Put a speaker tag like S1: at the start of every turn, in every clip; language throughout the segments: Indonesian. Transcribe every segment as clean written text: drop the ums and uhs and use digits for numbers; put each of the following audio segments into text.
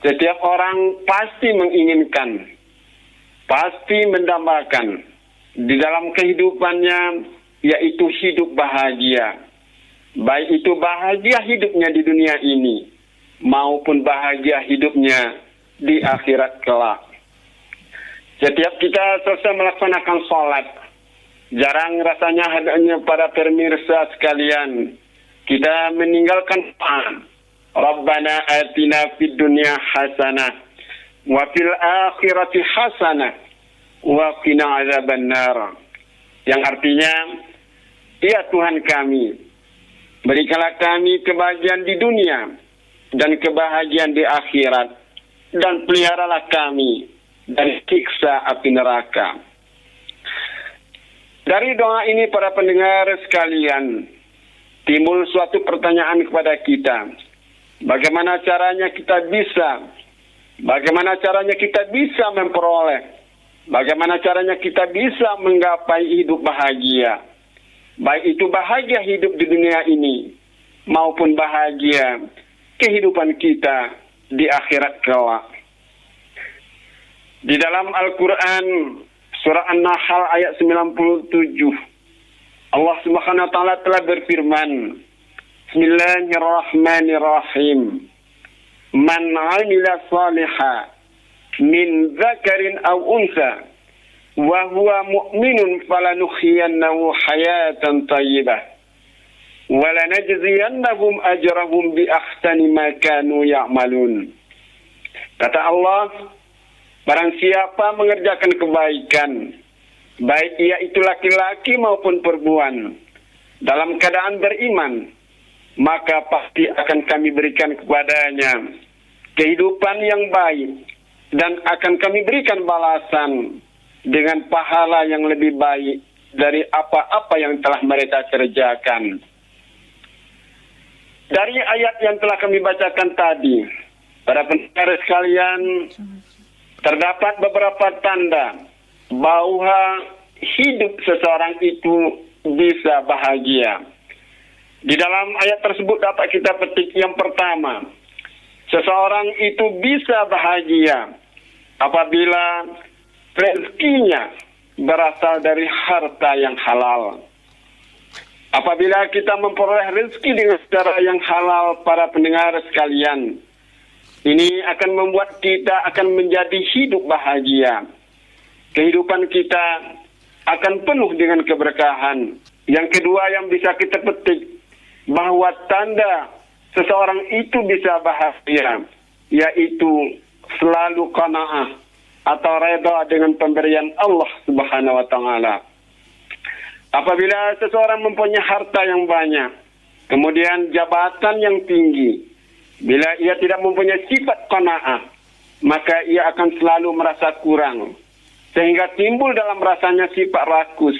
S1: Setiap orang pasti menginginkan, pasti mendambakan di dalam kehidupannya, yaitu hidup bahagia. Baik itu bahagia hidupnya di dunia ini, maupun bahagia hidupnya di akhirat kelak. Setiap kita selesai melaksanakan sholat, jarang rasanya hadanya para pemirsa sekalian, kita meninggalkan doa. Rabbana atina fid dunya hasanah wa fil akhirati hasanah wa qina adzabannar. Yang artinya, ya Tuhan kami, berikanlah kami kebahagiaan di dunia dan kebahagiaan di akhirat, dan peliharalah kami dari siksa api neraka. Dari doa ini para pendengar sekalian, timbul suatu pertanyaan kepada kita. Bagaimana caranya kita bisa memperoleh, bagaimana caranya kita bisa menggapai hidup bahagia, baik itu bahagia hidup di dunia ini maupun bahagia kehidupan kita di akhirat kelak. Di dalam Al-Quran surah An-Nahl ayat 97, Allah Subhanahu wa taala telah berfirman, Bismillahirrahmanirrahim. Man 'amila shalihan min dzakarin aw untha wa huwa mu'minun falanuhyiyannahu hayatan thayyibah wa lanajziyannahum ajrahum bi ahsani ma kanu ya'malun. Kata Allah, barang siapa mengerjakan kebaikan, baik ia itu laki-laki maupun perempuan, dalam keadaan beriman, maka pasti akan kami berikan kepadanya kehidupan yang baik, dan akan kami berikan balasan dengan pahala yang lebih baik dari apa-apa yang telah mereka kerjakan. Dari ayat yang telah kami bacakan tadi, para pendengar sekalian, terdapat beberapa tanda bahwa hidup seseorang itu bisa bahagia. Di dalam ayat tersebut dapat kita petik yang pertama, seseorang itu bisa bahagia apabila rezekinya berasal dari harta yang halal. Apabila kita memperoleh rezeki dengan cara yang halal, para pendengar sekalian, ini akan membuat kita akan menjadi hidup bahagia. Kehidupan kita akan penuh dengan keberkahan. Yang kedua yang bisa kita petik, bahwa tanda seseorang itu bisa bahagia, yaitu selalu qanaah atau reda dengan pemberian Allah Subhanahu wa taala. Apabila seseorang mempunyai harta yang banyak, kemudian jabatan yang tinggi, bila ia tidak mempunyai sifat qanaah, maka ia akan selalu merasa kurang, sehingga timbul dalam rasanya sifat rakus,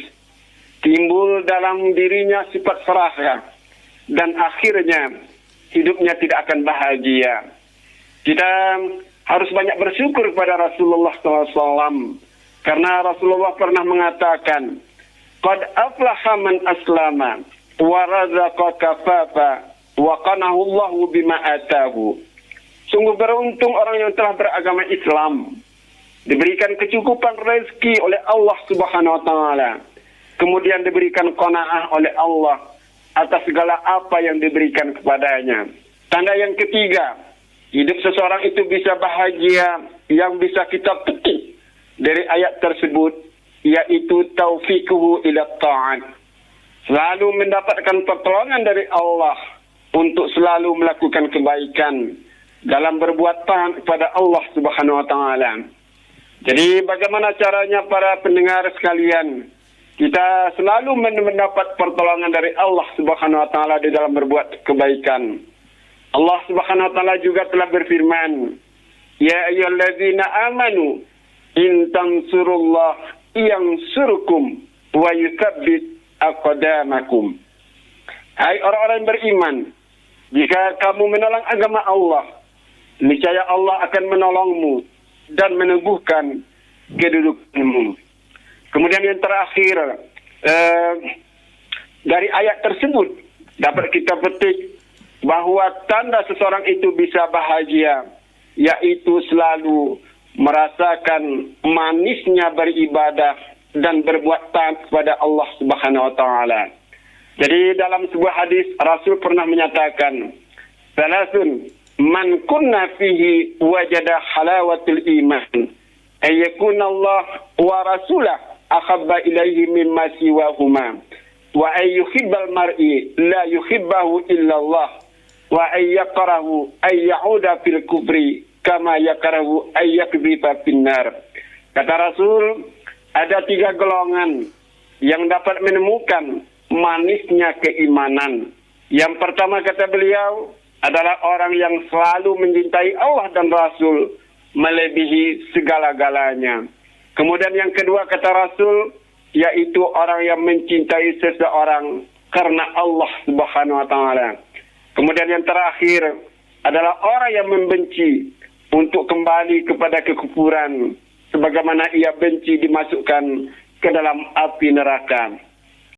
S1: timbul dalam dirinya sifat serakah, dan akhirnya hidupnya tidak akan bahagia. Kita harus banyak bersyukur kepada Rasulullah SAW, karena Rasulullah pernah mengatakan, Qad aflaha man aslama wa razaqa kafafa wa qanahu Allahu bima atahu. Sungguh beruntung orang yang telah beragama Islam, diberikan kecukupan rezeki oleh Allah Subhanahu wa taala, kemudian diberikan qanaah oleh Allah atas segala apa yang diberikan kepadanya. Tanda yang ketiga, hidup seseorang itu bisa bahagia, yang bisa kita petik dari ayat tersebut, yaitu taufiquhu ila ta'at. Selalu mendapatkan pertolongan dari Allah untuk selalu melakukan kebaikan dalam berbuat taat kepada Allah Subhanahu wa taala. Jadi bagaimana caranya para pendengar sekalian? Kita selalu mendapat pertolongan dari Allah Subhanahu wa taala di dalam berbuat kebaikan. Allah Subhanahu wa taala juga telah berfirman, Ya ayyuhallazina amanu in tansurullah yansurkum wa yutsabbit aqdamakum. Hai orang-orang yang beriman, jika kamu menolong agama Allah, niscaya Allah akan menolongmu dan meneguhkan kedudukanmu. Kemudian yang terakhir, dari ayat tersebut dapat kita petik bahwa tanda seseorang itu bisa bahagia yaitu selalu merasakan manisnya beribadah dan berbuat taat kepada Allah Subhanahu wa taala. Jadi dalam sebuah hadis Rasul pernah menyatakan, "Salasun man kunna fihi wajada halawatul iman, ayyakuna Allah wa rasulah ahabba ilaihi mimma siwahuma, wa ayyuhibbal mar'i la yuhibbahu illa Allah, wa ayyakrahu ayyauda fil kufri kama yakrahu ayyakbifa finnar." Kata Rasul, ada 3 golongan yang dapat menemukan manisnya keimanan. Yang pertama, kata beliau, adalah orang yang selalu mencintai Allah dan Rasul melebihi segala-galanya. Kemudian yang kedua, kata Rasul, yaitu orang yang mencintai seseorang karena Allah Subhanahu wa taala. Kemudian yang terakhir adalah orang yang membenci untuk kembali kepada kekufuran sebagaimana ia benci dimasukkan ke dalam api neraka.